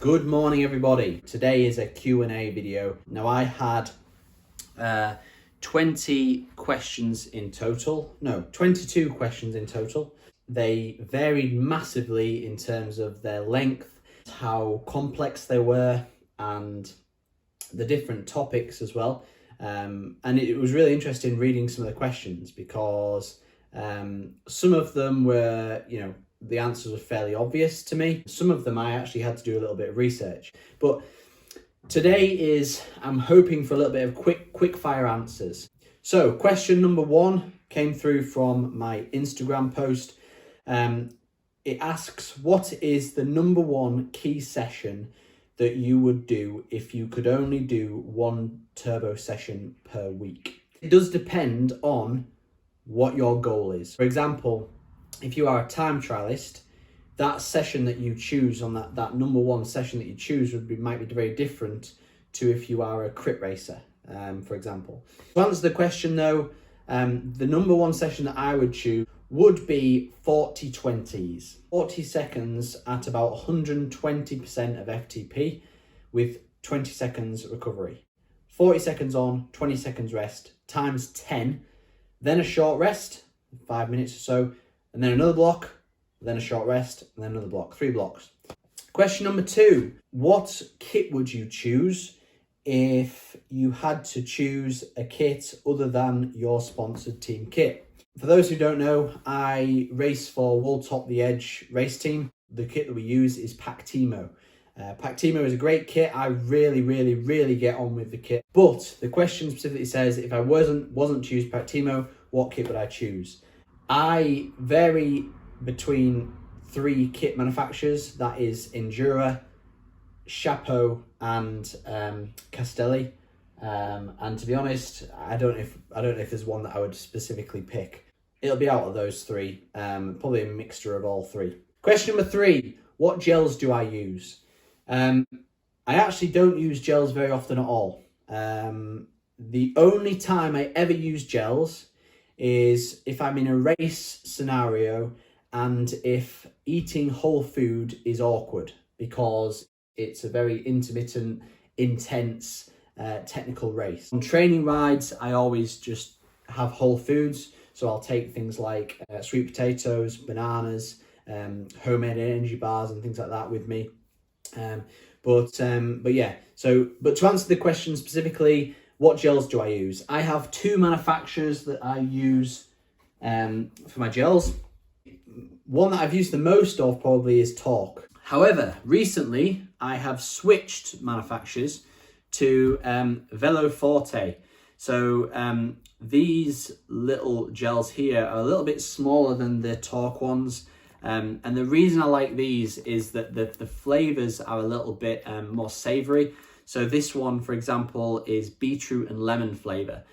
Good morning, everybody. Today is a Q&A video. Now, I had 22 questions in total. They varied massively in terms of their length, how complex they were, and the different topics as well. And it was really interesting reading some of the questions because some of them were, the answers were fairly obvious to me. Some of them I actually had to do a little bit of research. But today I'm hoping for a little bit of quick fire answers. So question number 1 came through from my Instagram post. It asks, what is the number 1 key session that you would do if you could only do 1 turbo session per week? It does depend on what your goal is. For example, if you are a time trialist, that session that you choose on that number 1 session that you choose might be very different to if you are a crit racer, for example. To answer the question though, the number 1 session that I would choose would be 40 20s. 40 seconds at about 120% of FTP with 20 seconds recovery. 40 seconds on, 20 seconds rest, times 10, then a short rest, 5 minutes or so, and then another block, then a short rest, and then another block, 3 blocks. Question number 2, what kit would you choose if you had to choose a kit other than your sponsored team kit? For those who don't know, I race for Wool Top the Edge race team. The kit that we use is PACTIMO. PACTIMO is a great kit. I really get on with the kit. But the question specifically says, if I wasn't to choose PACTIMO, what kit would I choose? I vary between 3 kit manufacturers. That is Endura, Chapeau, and Castelli. And to be honest, I don't know if there's one that I would specifically pick. It'll be out of those 3, probably a mixture of all 3. Question number 3, what gels do I use? I actually don't use gels very often at all. The only time I ever use gels is if I'm in a race scenario and if eating whole food is awkward because it's a very intermittent, intense, technical race. On training rides, I always just have whole foods. So I'll take things like sweet potatoes, bananas, homemade energy bars and things like that with me. But to answer the question specifically, what gels do I use? I have 2 manufacturers that I use for my gels. One that I've used the most of probably is Torque. However, recently I have switched manufacturers to VELOCIT. So these little gels here are a little bit smaller than the Torque ones. And the reason I like these is that the flavors are a little bit more savory. So this one, for example, is beetroot and lemon flavor.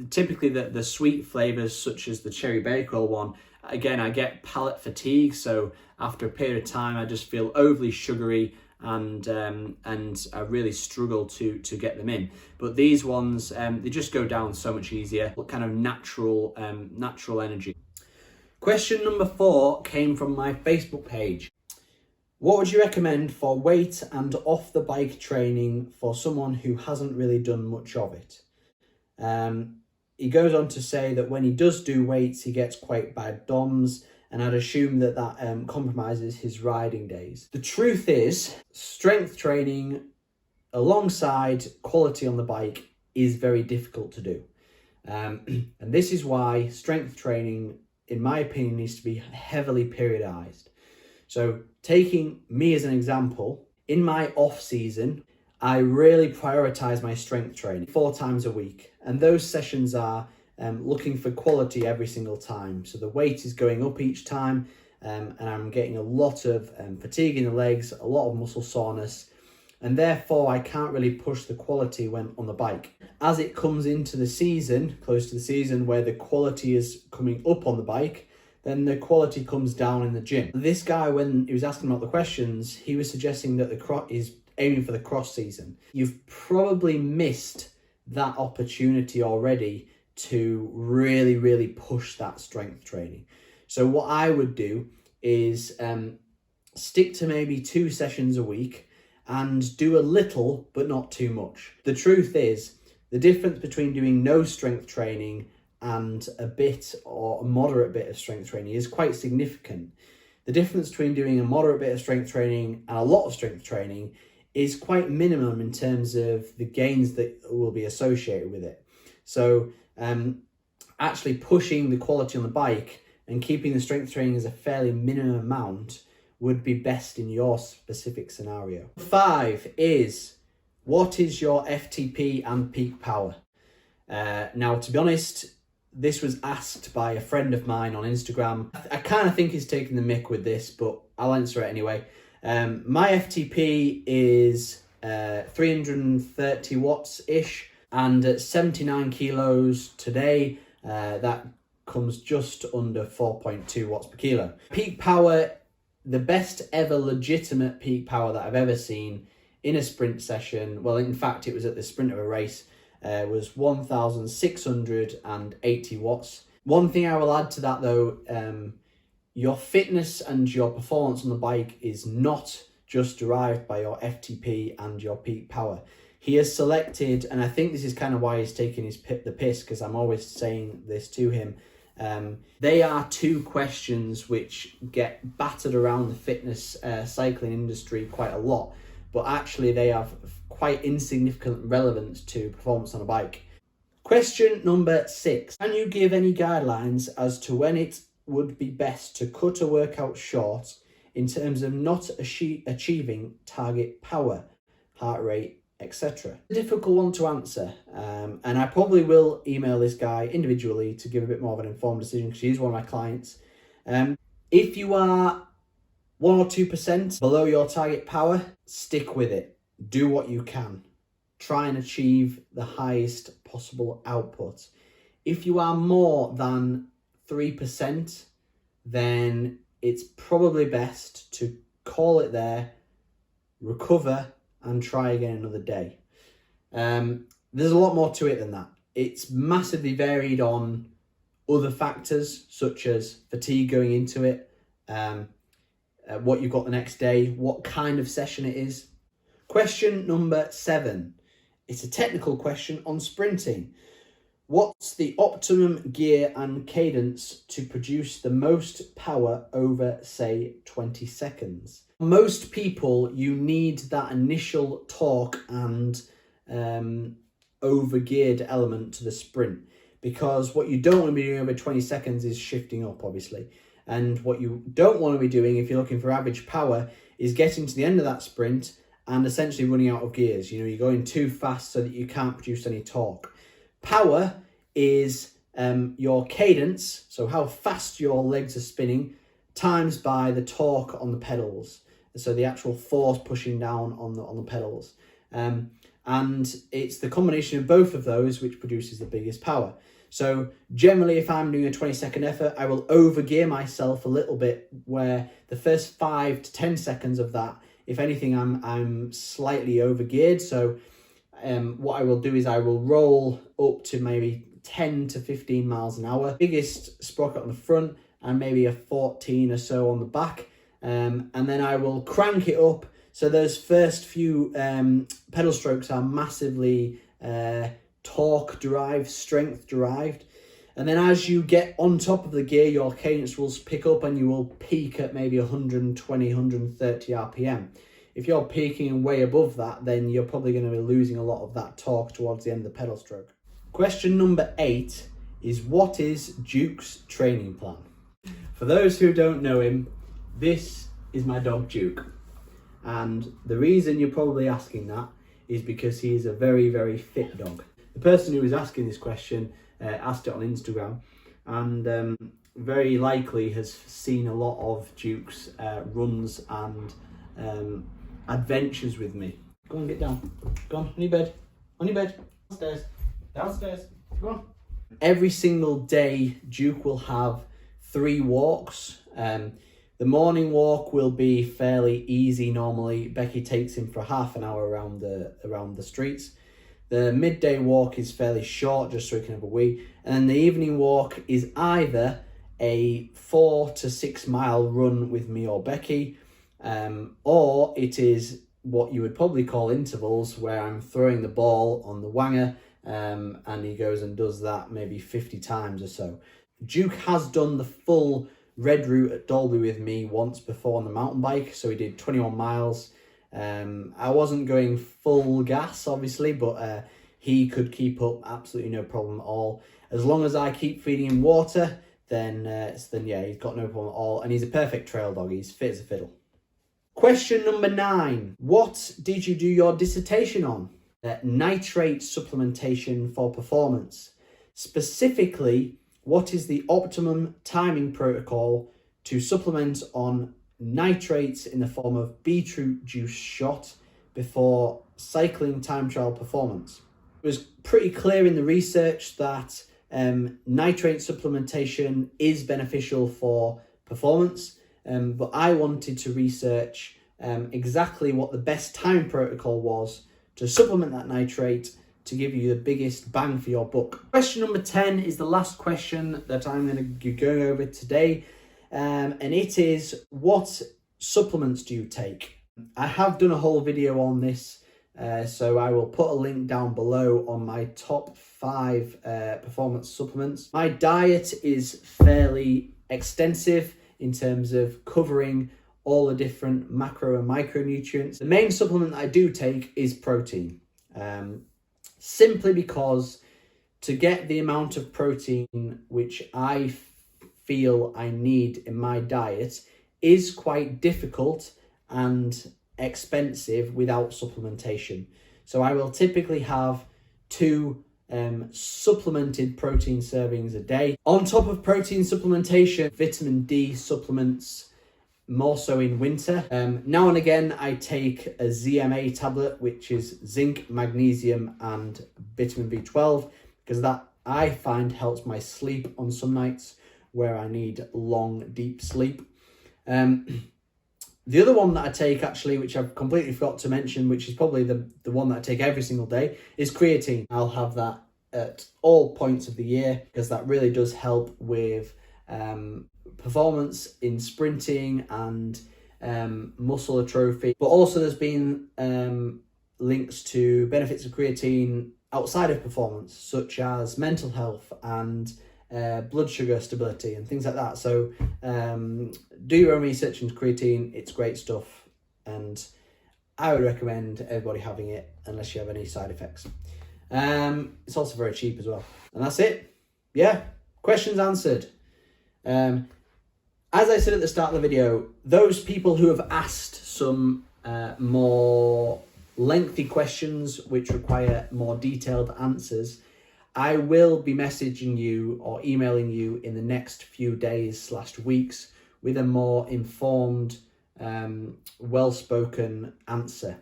Typically the sweet flavors such as the cherry bakewell one, again, I get palate fatigue. So after a period of time, I just feel overly sugary and I really struggle to get them in. But these ones, they just go down so much easier, kind of natural energy. Question number 4 came from my Facebook page. What would you recommend for weight and off the bike training for someone who hasn't really done much of it? He goes on to say that when he does do weights, he gets quite bad DOMs, and I'd assume that compromises his riding days. The truth is, strength training alongside quality on the bike is very difficult to do. And this is why strength training, in my opinion, needs to be heavily periodized. So taking me as an example, in my off season, I really prioritize my strength training 4 times a week. And those sessions are looking for quality every single time. So the weight is going up each time and I'm getting a lot of fatigue in the legs, a lot of muscle soreness, and therefore I can't really push the quality when on the bike. As it comes into the season, close to the season, where the quality is coming up on the bike, then the quality comes down in the gym. This guy, when he was asking about the questions, he was suggesting that is aiming for the cross season. You've probably missed that opportunity already to really push that strength training. So what I would do is stick to maybe 2 sessions a week and do a little but not too much. The truth is, the difference between doing no strength training and a bit or a moderate bit of strength training is quite significant. The difference between doing a moderate bit of strength training and a lot of strength training is quite minimum in terms of the gains that will be associated with it. So actually pushing the quality on the bike and keeping the strength training as a fairly minimum amount would be best in your specific scenario. 5 is, what is your FTP and peak power? Now, to be honest, this was asked by a friend of mine on Instagram. I kind of think he's taking the mick with this, but I'll answer it anyway. My FTP is 330 watts-ish, and at 79 kilos today, that comes just under 4.2 watts per kilo. Peak power, the best ever legitimate peak power that I've ever seen in a sprint session, well, in fact, it was at the sprint of a race, was 1,680 watts. One thing I will add to that though, your fitness and your performance on the bike is not just derived by your FTP and your peak power. He has selected, and I think this is kind of why he's taking the piss, because I'm always saying this to him. They are 2 questions which get battered around the fitness cycling industry quite a lot, but actually they have quite insignificant relevance to performance on a bike. Question number 6. Can you give any guidelines as to when it would be best to cut a workout short in terms of not achieving target power, heart rate, etc.? A difficult one to answer, and I probably will email this guy individually to give a bit more of an informed decision, because he's one of my clients. If you are 1 or 2% below your target power, stick with it. Do what you can. Try and achieve the highest possible output. If you are more than 3%, then it's probably best to call it there, recover, and try again another day. There's a lot more to it than that. It's massively varied on other factors, such as fatigue going into it, what you've got the next day, what kind of session it is. Question number 7. It's a technical question on sprinting. What's the optimum gear and cadence to produce the most power over, say, 20 seconds? Most people, you need that initial torque and over-geared element to the sprint, because what you don't want to be doing over 20 seconds is shifting up, obviously. And what you don't want to be doing if you're looking for average power is getting to the end of that sprint and essentially running out of gears. You know, you're going too fast so that you can't produce any torque. Power is your cadence, so how fast your legs are spinning, times by the torque on the pedals. So the actual force pushing down on the pedals. And it's the combination of both of those which produces the biggest power. So generally, if I'm doing a 20-second effort, I will overgear myself a little bit, where the first 5 to 10 seconds of that, if anything, I'm slightly overgeared. So what I will do is I will roll up to maybe 10 to 15 miles an hour. Biggest sprocket on the front and maybe a 14 or so on the back. And then I will crank it up. So those first few pedal strokes are massively torque derived, strength derived. And then as you get on top of the gear, your cadence will pick up and you will peak at maybe 120, 130 RPM. If you're peaking way above that, then you're probably going to be losing a lot of that torque towards the end of the pedal stroke. Question number 8 is, what is Duke's training plan? For those who don't know him, this is my dog Duke. And the reason you're probably asking that is because he is a very, very fit dog. The person who was asking this question asked it on Instagram, and very likely has seen a lot of Duke's runs and adventures with me. Go on, get down. Go on your bed. On your bed. Downstairs. Downstairs. Go on. Every single day, Duke will have 3 walks. The morning walk will be fairly easy normally. Becky takes him for half an hour around the streets. The midday walk is fairly short, just so he can have a wee. And then the evening walk is either a 4 to 6 mile run with me or Becky, or it is what you would probably call intervals, where I'm throwing the ball on the wanger and he goes and does that maybe 50 times or so. Duke has done the full red route at Dalby with me once before on the mountain bike, so he did 21 miles. I wasn't going full gas, obviously, but he could keep up absolutely no problem at all. As long as I keep feeding him water, then yeah, he's got no problem at all. And he's a perfect trail dog. He's fit as a fiddle. Question number 9. What did you do your dissertation on? Nitrate supplementation for performance. Specifically, what is the optimum timing protocol to supplement on nitrates in the form of beetroot juice shot before cycling time trial performance? It was pretty clear in the research that nitrate supplementation is beneficial for performance, but I wanted to research exactly what the best time protocol was to supplement that nitrate to give you the biggest bang for your buck. Question number 10 is the last question that I'm going to be going over today, and it is, what supplements do you take? I have done a whole video on this, so I will put a link down below on my top 5 performance supplements. My diet is fairly extensive in terms of covering all the different macro and micronutrients. The main supplement that I do take is protein, simply because to get the amount of protein which I feel I need in my diet is quite difficult and expensive without supplementation. So I will typically have 2 supplemented protein servings a day. On top of protein supplementation, vitamin D supplements, more so in winter. Now and again, I take a ZMA tablet, which is zinc, magnesium, and vitamin B12, because that I find helps my sleep on some nights where I need long, deep sleep. The other one that I take, actually, which I've completely forgot to mention, which is probably the one that I take every single day, is creatine. I'll have that at all points of the year because that really does help with performance in sprinting and muscle atrophy. But also there's been links to benefits of creatine outside of performance, such as mental health and blood sugar stability and things like that. So do your own research into creatine. It's great stuff, and I would recommend everybody having it unless you have any side effects. It's also very cheap as well. And that's it. Yeah, questions answered. As I said at the start of the video, those people who have asked some more lengthy questions which require more detailed answers, I will be messaging you or emailing you in the next few days / weeks with a more informed, well-spoken answer.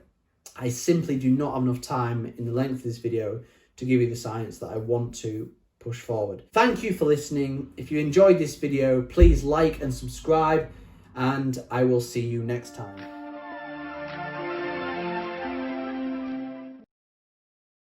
I simply do not have enough time in the length of this video to give you the science that I want to push forward. Thank you for listening. If you enjoyed this video, please like and subscribe, and I will see you next time.